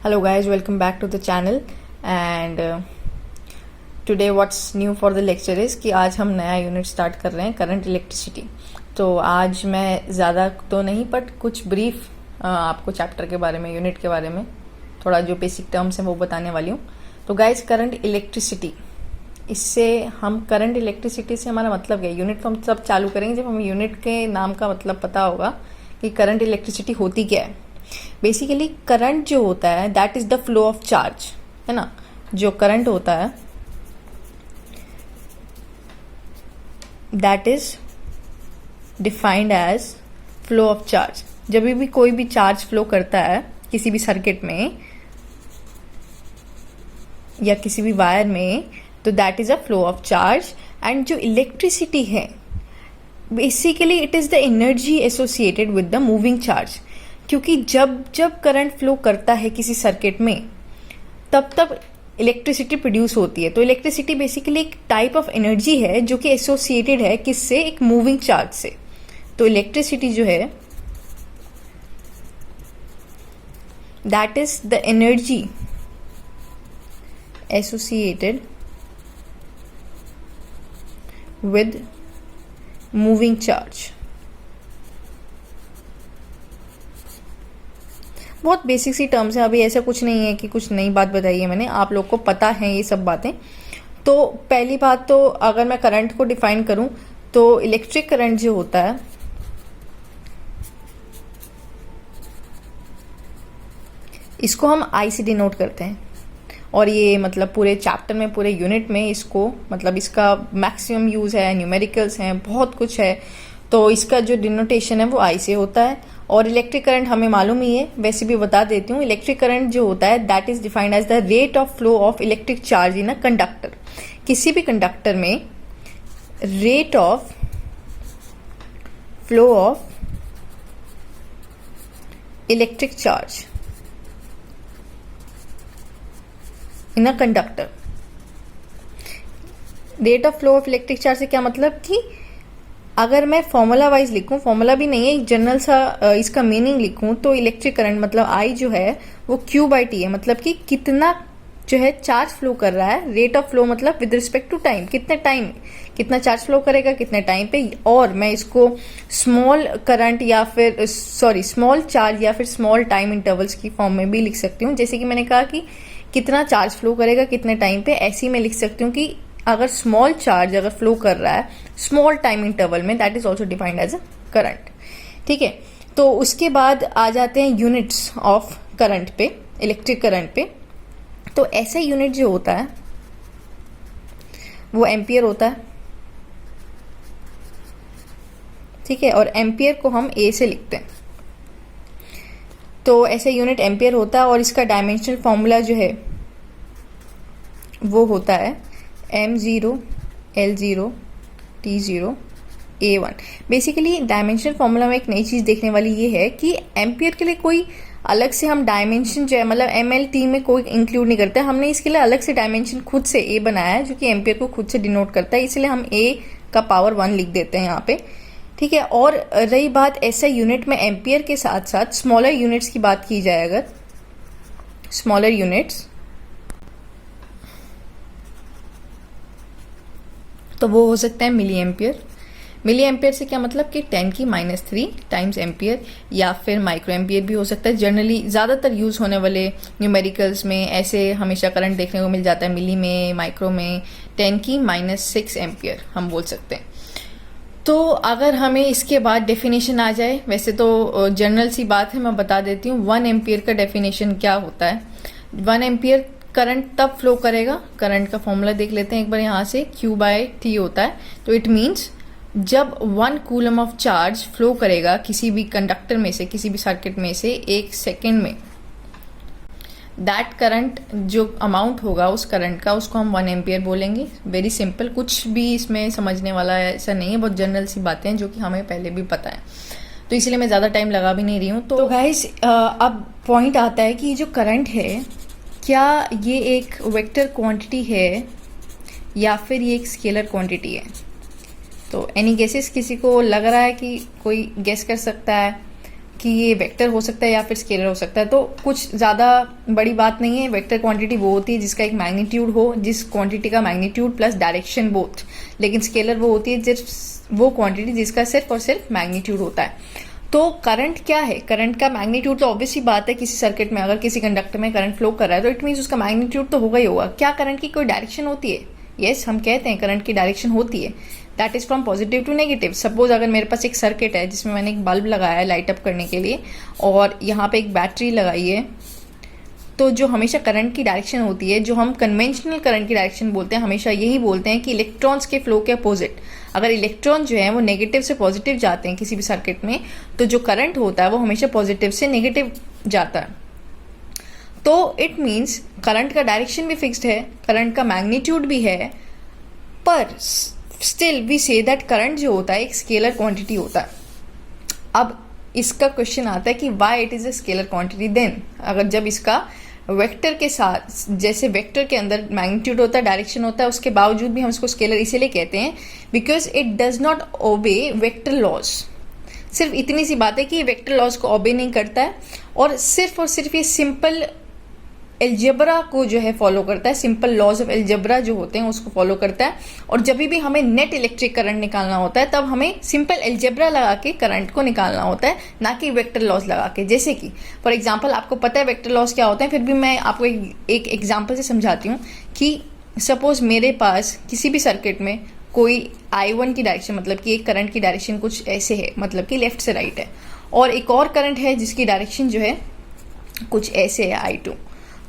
Hello guys, welcome back to the channel and today what's new for the lecture is कि आज हम नया unit start कर रहे हैं करंट इलेक्ट्रिसिटी। तो आज मैं ज़्यादा तो नहीं बट कुछ ब्रीफ आपको चैप्टर के बारे में, यूनिट के बारे में थोड़ा जो बेसिक टर्म्स हैं वो बताने वाली हूँ। तो गाइज करंट इलेक्ट्रिसिटी, इससे हम करंट इलेक्ट्रिसिटी से हमारा मतलब क्या है, यूनिट तो हम सब चालू करेंगे जब हमें यूनिट के नाम का मतलब पता होगा कि करंट इलेक्ट्रिसिटी होती क्या है। बेसिकली करंट जो होता है that is the flow of charge, है ना। जो करंट होता है that is defined as flow of charge. जब भी कोई भी चार्ज फ्लो करता है किसी भी सर्किट में या किसी भी वायर में, तो that is a flow of charge. And जो इलेक्ट्रिसिटी है basically it is the energy associated with the moving charge, क्योंकि जब जब करंट फ्लो करता है किसी सर्किट में तब तब इलेक्ट्रिसिटी प्रोड्यूस होती है। तो इलेक्ट्रिसिटी बेसिकली एक टाइप ऑफ एनर्जी है जो कि एसोसिएटेड है किससे, एक मूविंग चार्ज से। तो इलेक्ट्रिसिटी जो है that is the energy associated with moving charge. बहुत बेसिक सी टर्म्स है, अभी ऐसा कुछ नहीं है कि कुछ नई बात बताई है मैंने, आप लोग को पता है ये सब बातें। तो पहली बात तो अगर मैं करंट को डिफाइन करूं तो इलेक्ट्रिक करंट जो होता है इसको हम आई से डिनोट करते हैं। और ये मतलब पूरे चैप्टर में, पूरे यूनिट में इसको मतलब इसका मैक्सिमम यूज है, न्यूमेरिकल्स हैं, बहुत कुछ है। तो इसका जो डिनोटेशन है वो आई से होता है। और इलेक्ट्रिक करंट हमें मालूम ही है, वैसे भी बता देती हूँ। इलेक्ट्रिक करंट जो होता है that is defined as the rate of flow of electric charge in a conductor. किसी भी कंडक्टर में rate of flow of electric charge in a conductor. Rate of flow of electric charge से क्या मतलब कि अगर मैं फॉर्मूला वाइज लिखूं, फॉर्मूला भी नहीं है, एक जनरल सा इसका मीनिंग लिखूं, तो इलेक्ट्रिक करंट मतलब आई जो है वो क्यू बाई टी है। मतलब कि कितना जो है चार्ज फ्लो कर रहा है। रेट ऑफ फ्लो मतलब विद रिस्पेक्ट टू टाइम, कितना चार्ज फ्लो करेगा कितने टाइम पे। और मैं इसको स्मॉल करंट या फिर स्मॉल चार्ज या फिर स्मॉल टाइम इंटरवल्स की फॉर्म में भी लिख सकती हूँ। जैसे कि मैंने कहा कि कितना चार्ज फ्लो करेगा कितने टाइम पे, ऐसी मैं लिख सकती हूँ कि अगर स्मॉल चार्ज अगर फ्लो कर रहा है स्मॉल टाइम इंटरवल में, that is also defined as a current. ठीक है, तो उसके बाद आ जाते हैं यूनिट्स ऑफ करंट पे, इलेक्ट्रिक करंट पे। तो ऐसा यूनिट जो होता है वो एम्पियर होता है। ठीक है, और एम्पियर को हम ए से लिखते हैं। तो ऐसा यूनिट एम्पियर होता है और इसका डायमेंशनल फॉर्मूला जो है वो होता है M0 L0 T0 A1। Basically dimension formula में एक नई चीज देखने वाली ये है कि एम्पियर के लिए कोई अलग से हम डायमेंशन जो है मतलब MLT में कोई इंक्लूड नहीं करते। हमने इसके लिए अलग से डायमेंशन खुद से A बनाया है जो कि एम्पियर को खुद से डिनोट करता है, इसलिए हम A का पावर 1 लिख देते हैं यहाँ पे। ठीक है, और रही बात ऐसा यूनिट में एम्पियर के साथ साथ स्मॉलर यूनिट्स की बात की जाए, अगर स्मॉलर यूनिट्स तो वो हो सकता है मिली एम्पियर। मिली एम्पियर से क्या मतलब कि 10⁻³ टाइम्स एम्पियर, या फिर माइक्रो एम्पियर भी हो सकता है। जनरली ज़्यादातर यूज़ होने वाले न्यूमेरिकल्स में ऐसे हमेशा करंट देखने को मिल जाता है, मिली में, माइक्रो में 10⁻6 एम्पियर हम बोल सकते हैं। तो अगर हमें इसके बाद डेफिनेशन आ जाए, वैसे तो जनरल सी बात है, मैं बता देती हूँ 1 एम्पियर का डेफिनेशन क्या होता है। 1 एम्पियर करंट तब फ्लो करेगा, करंट का फॉर्मूला देख लेते हैं एक बार यहाँ से, Q/T होता है। तो इट मीन्स जब 1 कूलम ऑफ चार्ज फ्लो करेगा किसी भी कंडक्टर में से, किसी भी सर्किट में से 1 सेकेंड में, दैट करंट जो अमाउंट होगा उस करंट का उसको हम 1 एम्पियर बोलेंगे। वेरी सिंपल, कुछ भी इसमें समझने वाला ऐसा नहीं है, बहुत जनरल सी बातें हैं जो कि हमें पहले भी पता है, तो इसलिए मैं ज़्यादा टाइम लगा भी नहीं रही हूँ। तो गाइस अब पॉइंट आता है कि ये जो करंट है क्या ये एक वेक्टर क्वांटिटी है या फिर ये एक स्केलर क्वांटिटी है। तो एनी गेसेस, किसी को लग रहा है कि कोई गेस कर सकता है कि ये वेक्टर हो सकता है या फिर स्केलर हो सकता है, तो कुछ ज़्यादा बड़ी बात नहीं है। वेक्टर क्वांटिटी वो होती है जिसका एक मैग्नीट्यूड हो, जिस क्वांटिटी का मैग्नीट्यूड प्लस डायरेक्शन बोथ। लेकिन स्केलर वो होती है सिर्फ वो क्वांटिटी जिसका सिर्फ और सिर्फ मैग्नीट्यूड होता है। तो करंट क्या है? करंट का मैग्नीट्यूड तो ऑब्वियसली बात है, किसी सर्किट में अगर किसी कंडक्टर में करंट फ्लो कर रहा है तो इट मीन्स उसका मैग्नीट्यूड तो होगा ही होगा। क्या करंट की कोई डायरेक्शन होती है? यस, हम कहते हैं करंट की डायरेक्शन होती है, that is from positive to negative. Suppose अगर मेरे पास एक सर्किट है जिसमें मैंने एक बल्ब लगाया है लाइट अप करने के लिए और यहाँ पे एक बैटरी लगाई है, तो जो हमेशा करंट की डायरेक्शन होती है, जो हम कन्वेंशनल करंट की डायरेक्शन बोलते हैं, हमेशा यही बोलते हैं कि इलेक्ट्रॉन्स के फ्लो के अपोजिट। अगर इलेक्ट्रॉन जो है वो नेगेटिव से पॉजिटिव जाते हैं किसी भी सर्किट में, तो जो करंट होता है वो हमेशा पॉजिटिव से नेगेटिव जाता है। तो इट मीन्स करंट का डायरेक्शन भी फिक्स्ड है, करंट का मैग्नीट्यूड भी है, पर still we say that current जो होता है एक स्केलर क्वांटिटी होता है। अब इसका क्वेश्चन आता है कि why it is a scalar quantity then. अगर जब इसका वेक्टर के साथ, जैसे वेक्टर के अंदर मैग्नीट्यूड होता है, डायरेक्शन होता है, उसके बावजूद भी हम इसको स्केलर इसीलिए कहते हैं because it does not obey vector laws. सिर्फ इतनी सी बात है कि ये वेक्टर लॉज को ओबे नहीं करता है और सिर्फ ये सिंपल एल्जेब्रा को जो है फॉलो करता है, सिंपल लॉज ऑफ एल्जेब्रा जो होते हैं उसको फॉलो करता है। और जब भी हमें नेट इलेक्ट्रिक करंट निकालना होता है तब हमें सिंपल एल्जेब्रा लगा के करंट को निकालना होता है, ना कि वेक्टर लॉज लगा के। जैसे कि फॉर एग्जांपल आपको पता है वेक्टर लॉज क्या होता है, फिर भी मैं आपको एक एग्जांपल से समझाती हूँ कि सपोज मेरे पास किसी भी सर्किट में कोई I1 की डायरेक्शन, मतलब कि एक करंट की डायरेक्शन कुछ ऐसे है, मतलब कि लेफ्ट से राइट है, और एक और करंट है जिसकी डायरेक्शन जो है कुछ ऐसे है I2।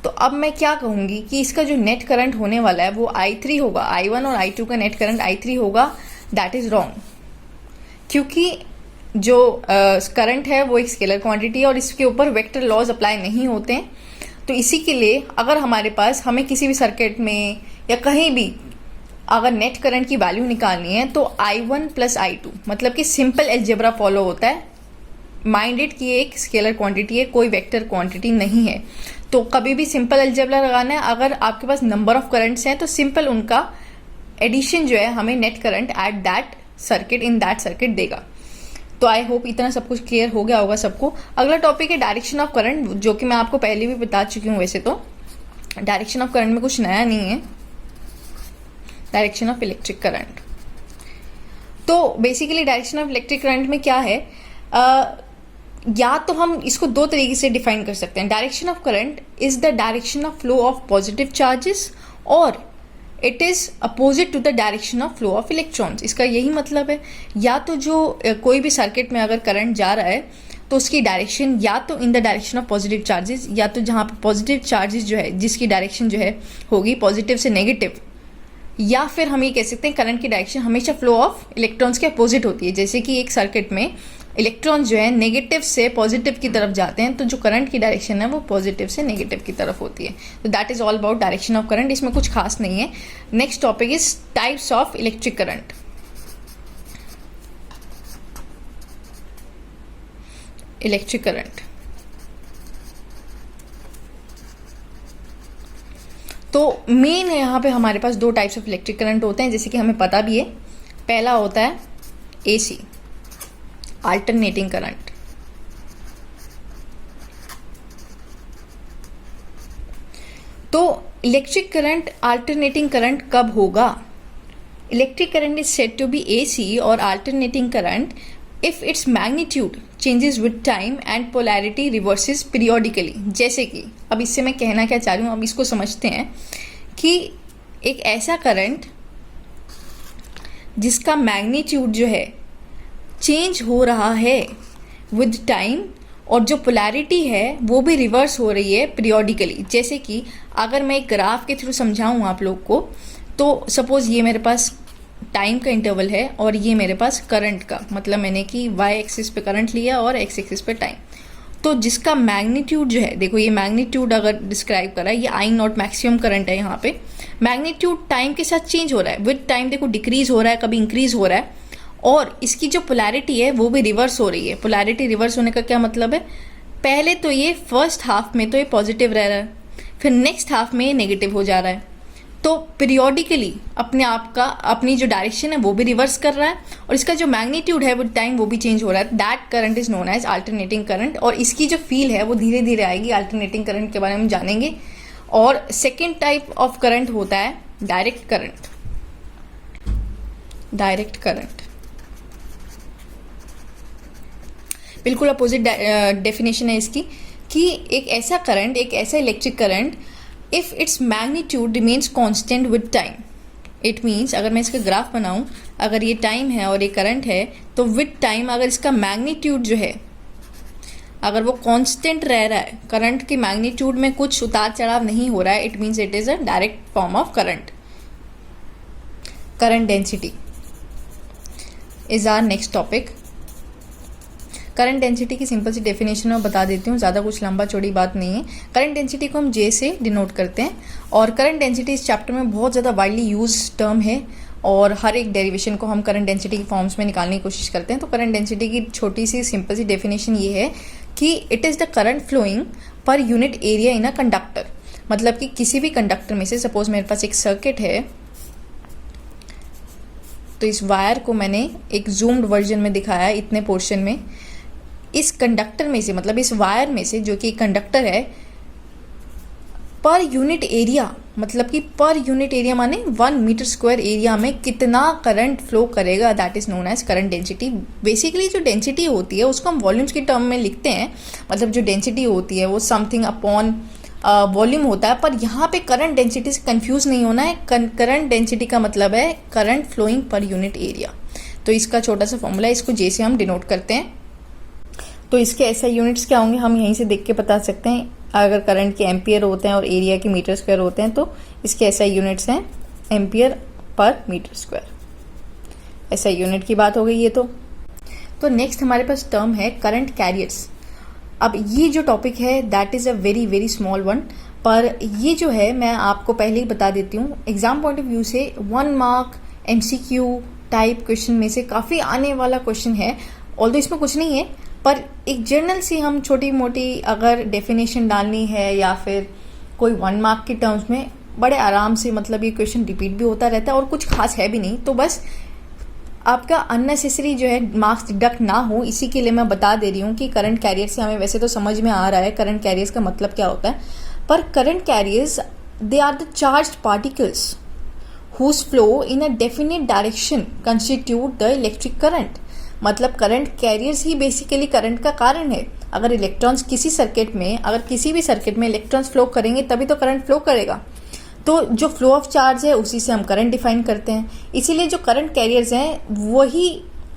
तो अब मैं क्या कहूँगी कि इसका जो नेट करंट होने वाला है वो I3 होगा। I1 और I2 का नेट करंट I3 होगा। दैट इज रॉन्ग, क्योंकि जो करंट है वो एक स्केलर क्वांटिटी है और इसके ऊपर वेक्टर लॉज अप्लाई नहीं होते हैं। तो इसी के लिए अगर हमारे पास हमें किसी भी सर्किट में या कहीं भी अगर नेट करंट की वैल्यू निकालनी है तो I1 प्लस I2, मतलब कि सिंपल एल्जेब्रा फॉलो होता है। माइंडेड की एक स्केलर क्वांटिटी है, कोई वेक्टर क्वांटिटी नहीं है। तो कभी भी सिंपल एल्जेब्रा लगाना है। अगर आपके पास नंबर ऑफ करंट्स हैं तो सिंपल उनका एडिशन जो है हमें net current at that circuit in that circuit देगा। तो आई होप इतना सब कुछ क्लियर हो गया होगा सबको। अगला टॉपिक है डायरेक्शन ऑफ करंट, जो कि मैं आपको पहले भी बता चुकी हूँ। वैसे तो डायरेक्शन ऑफ करंट में कुछ नया नहीं है। डायरेक्शन ऑफ इलेक्ट्रिक करंट, तो basically direction of electric current में क्या है, या तो हम इसको दो तरीके से डिफाइन कर सकते हैं। Direction of current is the direction of flow of positive charges और it is opposite to the direction of flow of electrons. इसका यही मतलब है, या तो जो कोई भी सर्किट में अगर करंट जा रहा है तो उसकी डायरेक्शन या तो in the direction of positive charges, या तो जहाँ पे पॉजिटिव चार्जेस जो है जिसकी डायरेक्शन जो है होगी पॉजिटिव से नेगेटिव, या फिर हम ये कह सकते हैं करंट की डायरेक्शन हमेशा फ्लो ऑफ इलेक्ट्रॉन्स के अपोजिट होती है। जैसे कि एक सर्किट में इलेक्ट्रॉन जो है नेगेटिव से पॉजिटिव की तरफ जाते हैं, तो जो करंट की डायरेक्शन है वो पॉजिटिव से नेगेटिव की तरफ होती है। तो that is all about direction of current, इसमें कुछ खास नहीं है। Next topic is types of electric current. Electric current, तो मेन है यहाँ पे हमारे पास दो टाइप्स ऑफ इलेक्ट्रिक करंट होते हैं, जैसे कि हमें पता भी है। पहला होता है AC, अल्टरनेटिंग करंट। तो इलेक्ट्रिक करंट अल्टरनेटिंग करंट कब होगा? Electric current is said to be AC और alternating current if its magnitude changes with time and polarity reverses periodically. जैसे कि अब इससे मैं कहना क्या चाह रही हूँ, अब इसको समझते हैं कि एक ऐसा करंट जिसका मैग्नीट्यूड जो है चेंज हो रहा है विद टाइम और जो पोलैरिटी है वो भी रिवर्स हो रही है पीरियोडिकली। जैसे कि अगर मैं एक ग्राफ के थ्रू समझाऊँ आप लोग को, तो सपोज ये मेरे पास टाइम का इंटरवल है और ये मेरे पास करंट का, मतलब मैंने कि y एक्सिस पे करंट लिया और x एक्सिस पे टाइम। तो जिसका मैग्नीट्यूड जो है, देखो ये मैग्नीट्यूड अगर डिस्क्राइब करा है, ये I0 मैक्सिमम करंट है। यहाँ पे मैग्नीट्यूड टाइम के साथ चेंज हो रहा है, विद टाइम देखो डिक्रीज हो रहा है, कभी इंक्रीज हो रहा है, और इसकी जो पोलैरिटी है वो भी रिवर्स हो रही है। पोलैरिटी रिवर्स होने का क्या मतलब है, पहले तो ये फर्स्ट हाफ में तो ये पॉजिटिव रह रहा है, फिर नेक्स्ट हाफ में ये नेगेटिव हो जा रहा है। तो पीरियोडिकली अपने आप का अपनी जो डायरेक्शन है वो भी रिवर्स कर रहा है, और इसका जो मैग्नीट्यूड है विद टाइम वो भी चेंज हो रहा है। That current is known as alternating current, और इसकी जो फील है वो धीरे धीरे आएगी। अल्टरनेटिंग करंट के बारे में हम जानेंगे। और सेकेंड टाइप ऑफ करंट होता है डायरेक्ट करंट। डायरेक्ट करंट बिल्कुल अपोजिट डेफिनेशन है इसकी, कि एक ऐसा करंट, एक ऐसा electric current if its magnitude remains constant with time. It means अगर मैं इसका ग्राफ बनाऊं, अगर ये टाइम है और ये करंट है, तो विद टाइम अगर इसका मैग्नीट्यूड जो है अगर वो कांस्टेंट रह रहा है, करंट की मैग्नीट्यूड में कुछ उतार चढ़ाव नहीं हो रहा है, it means it is a direct form of current. Current density is our next topic. Current density की सिंपल सी डेफिनेशन मैं बता देती हूँ, ज़्यादा कुछ लंबा चौड़ी बात नहीं है। करंट डेंसिटी को हम जे से डिनोट करते हैं, और करंट डेंसिटी इस चैप्टर में बहुत ज़्यादा वाइडली यूज टर्म है, और हर एक डेरिवेशन को हम करंट डेंसिटी की फॉर्म्स में निकालने की कोशिश करते हैं। तो करंट डेंसिटी की छोटी सी सिंपल सी डेफिनेशन ये है कि it is the current flowing per unit area in a conductor. मतलब कि किसी भी कंडक्टर में से, सपोज मेरे पास एक सर्किट है, तो इस वायर को मैंने एक जूम्ड वर्जन में दिखाया है इतने पोर्शन में। इस कंडक्टर में से, मतलब इस वायर में से, जो कि कंडक्टर है, पर यूनिट एरिया, मतलब कि पर यूनिट एरिया माने 1 मीटर स्क्वायर एरिया में कितना करंट फ्लो करेगा, that is known as current density. Basically जो डेंसिटी होती है उसको हम वॉल्यूम्स की टर्म में लिखते हैं, मतलब जो डेंसिटी होती है वो समथिंग अपॉन वॉल्यूम होता है। पर यहाँ पे करंट डेंसिटी से कंफ्यूज नहीं होना है। करंट डेंसिटी का मतलब है current flowing per unit area. तो इसका छोटा सा फॉर्मूला, इसको जे से हम डिनोट करते हैं। तो इसके ऐसे यूनिट्स क्या होंगे हम यहीं से देख के बता सकते हैं। अगर करंट के एम्पियर होते हैं और एरिया के मीटर स्क्वायर होते हैं, तो इसके ऐसे यूनिट्स हैं एम्पियर पर मीटर स्क्वायर। ऐसा यूनिट की बात हो गई ये। तो नेक्स्ट हमारे पास टर्म है करंट कैरियर्स। अब ये जो टॉपिक है that is a very very small one, पर ये जो है मैं आपको पहले ही बता देती हूँ। एग्जाम पॉइंट ऑफ व्यू से 1 मार्क MCQ टाइप क्वेश्चन में से काफ़ी आने वाला क्वेश्चन है। ऑल्दो इसमें कुछ नहीं है, पर एक जर्नल से हम छोटी मोटी अगर डेफिनेशन डालनी है या फिर कोई 1 मार्क के टर्म्स में, बड़े आराम से, मतलब ये क्वेश्चन रिपीट भी होता रहता है और कुछ खास है भी नहीं। तो बस आपका अननेसेसरी जो है मार्क्स डिडक्ट ना हो, इसी के लिए मैं बता दे रही हूँ कि करंट कैरियर से हमें वैसे तो समझ में आ रहा है करंट कैरियर्स का मतलब क्या होता है, पर current carriers they are the charged particles whose flow in a definite direction constitute the electric current। मतलब करंट कैरियर्स ही बेसिकली करंट का कारण है। अगर इलेक्ट्रॉन्स किसी सर्किट में, अगर किसी भी सर्किट में इलेक्ट्रॉन्स फ्लो करेंगे तभी तो करंट फ्लो करेगा। तो जो फ्लो ऑफ चार्ज है उसी से हम करंट डिफाइन करते हैं। इसीलिए जो करंट कैरियर्स हैं वही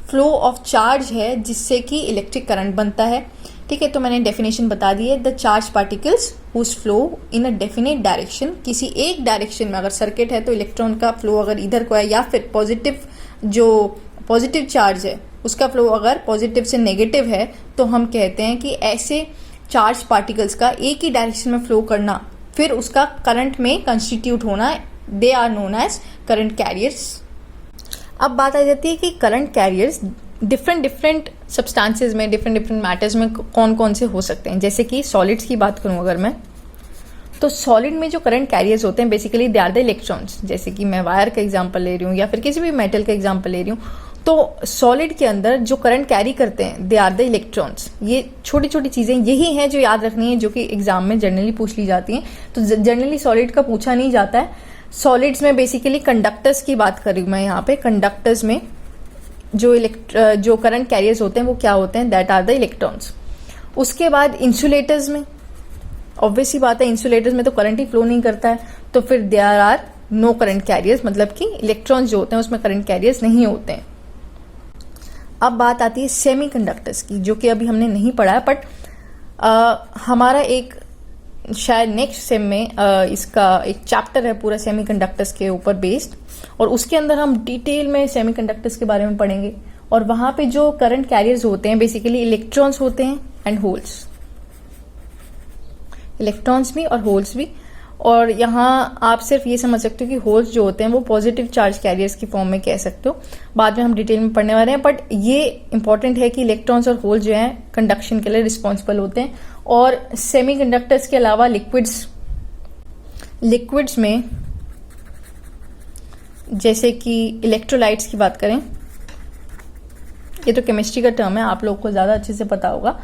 फ्लो ऑफ चार्ज है जिससे कि इलेक्ट्रिक करंट बनता है। ठीक है, तो मैंने डेफिनेशन बता दी है। The charge particles whose flow in a definite direction. किसी एक डायरेक्शन में अगर सर्किट है तो इलेक्ट्रॉन का फ्लो अगर इधर को है, या फिर पॉजिटिव, जो पॉजिटिव चार्ज है उसका फ्लो अगर पॉजिटिव से नेगेटिव है, तो हम कहते हैं कि ऐसे चार्ज पार्टिकल्स का एक ही डायरेक्शन में फ्लो करना, फिर उसका करंट में कंस्टिट्यूट होना, they are known as current carriers. अब बात आ जाती है कि करंट कैरियर्स डिफरेंट सब्सटेंसेस में, डिफरेंट मैटर्स में कौन कौन से हो सकते हैं। जैसे कि सॉलिड्स की बात करूं अगर मैं, तो सॉलिड में जो करंट कैरियर्स होते हैं basically they are the electrons. जैसे कि मैं वायर का एग्जांपल ले रही हूँ या फिर किसी भी मेटल का एग्जांपल ले रही हूँ, तो सॉलिड के अंदर जो करंट कैरी करते हैं दे आर द इलेक्ट्रॉन्स। ये छोटी छोटी चीजें यही हैं जो याद रखनी है, जो कि एग्जाम में जनरली पूछ ली जाती हैं। तो जनरली सॉलिड का पूछा नहीं जाता है। सॉलिड्स में बेसिकली कंडक्टर्स की बात कर रही हूँ मैं यहाँ पे। कंडक्टर्स में जो करंट कैरियर्स होते हैं वो क्या होते हैं, दैट आर द इलेक्ट्रॉन्स। उसके बाद इंसुलेटर्स में, ऑब्वियस सी बात है, इंसुलेटर्स में तो करंट ही फ्लो नहीं करता है, तो फिर there are no current carriers, मतलब कि इलेक्ट्रॉन्स जो होते हैं उसमें करंट कैरियर्स नहीं होते हैं। अब बात आती है सेमीकंडक्टर्स की, जो कि अभी हमने नहीं पढ़ा है, बट हमारा एक शायद नेक्स्ट सेम में इसका एक चैप्टर है पूरा सेमीकंडक्टर्स के ऊपर बेस्ड, और उसके अंदर हम डिटेल में सेमीकंडक्टर्स के बारे में पढ़ेंगे। और वहां पे जो करंट कैरियर्स होते हैं बेसिकली इलेक्ट्रॉन्स होते हैं एंड होल्स, इलेक्ट्रॉन्स भी और होल्स भी। और यहाँ आप सिर्फ ये समझ सकते हो कि होल्स जो होते हैं वो पॉजिटिव चार्ज कैरियर्स की फॉर्म में कह सकते हो, बाद में हम डिटेल में पढ़ने वाले हैं। बट ये इंपॉर्टेंट है कि इलेक्ट्रॉन्स और होल्स जो हैं कंडक्शन के लिए रिस्पॉन्सिबल होते हैं। और सेमीकंडक्टर्स के अलावा लिक्विड्स में जैसे कि इलेक्ट्रोलाइट्स की बात करें, ये तो केमिस्ट्री का टर्म है, आप लोगों को ज्यादा अच्छे से पता होगा।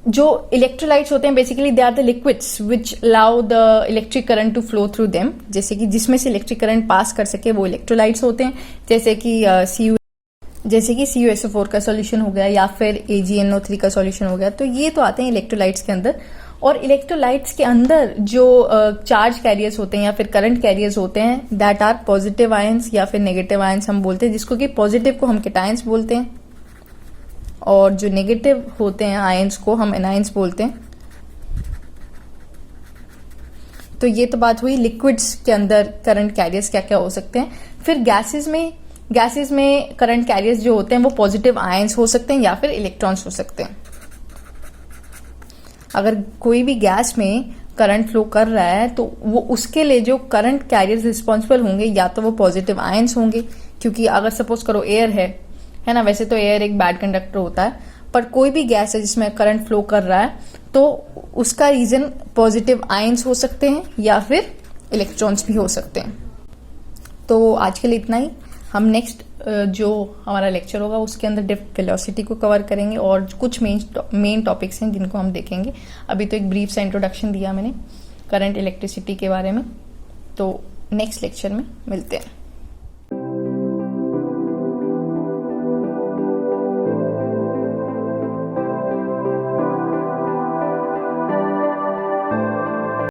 जो इलेक्ट्रोलाइट्स होते हैं basically they are the liquids which allow the electric current to flow through them, जैसे कि जिसमें से इलेक्ट्रिक करंट पास कर सके वो इलेक्ट्रोलाइट्स होते हैं। जैसे कि CuSO4 का सॉल्यूशन हो गया या फिर AgNO3 का सॉल्यूशन हो गया, तो ये तो आते हैं इलेक्ट्रोलाइट्स के अंदर। और इलेक्ट्रोलाइट्स के अंदर जो चार्ज कैरियर्स होते हैं या फिर करंट कैरियर्स होते हैं दैट आर पॉजिटिव आयंस या फिर नेगेटिव आयंस हम बोलते हैं, जिसको कि पॉजिटिव को हम केटायंस बोलते हैं और जो नेगेटिव होते हैं आयंस को हम एनायंस बोलते हैं। तो ये तो बात हुई लिक्विड्स के अंदर करंट कैरियर्स क्या क्या हो सकते हैं। फिर गैसेस में करंट कैरियर्स जो होते हैं वो पॉजिटिव आयंस हो सकते हैं या फिर इलेक्ट्रॉन्स हो सकते हैं। अगर कोई भी गैस में करंट फ्लो कर रहा है तो वो उसके लिए जो करंट कैरियर्स रिस्पॉन्सिबल होंगे या तो वो पॉजिटिव आयंस होंगे, क्योंकि अगर सपोज करो एयर है ना, वैसे तो एयर एक बैड कंडक्टर होता है, पर कोई भी गैस है जिसमें करंट फ्लो कर रहा है तो उसका रीजन पॉजिटिव आयंस हो सकते हैं या फिर इलेक्ट्रॉन्स भी हो सकते हैं। तो आज के लिए इतना ही। हम नेक्स्ट जो हमारा लेक्चर होगा उसके अंदर डिफ्ट वेलोसिटी को कवर करेंगे और कुछ मेन टॉपिक्स हैं जिनको हम देखेंगे। अभी तो एक ब्रीफ सा इंट्रोडक्शन दिया मैंने करंट इलेक्ट्रिसिटी के बारे में, तो नेक्स्ट लेक्चर में मिलते हैं।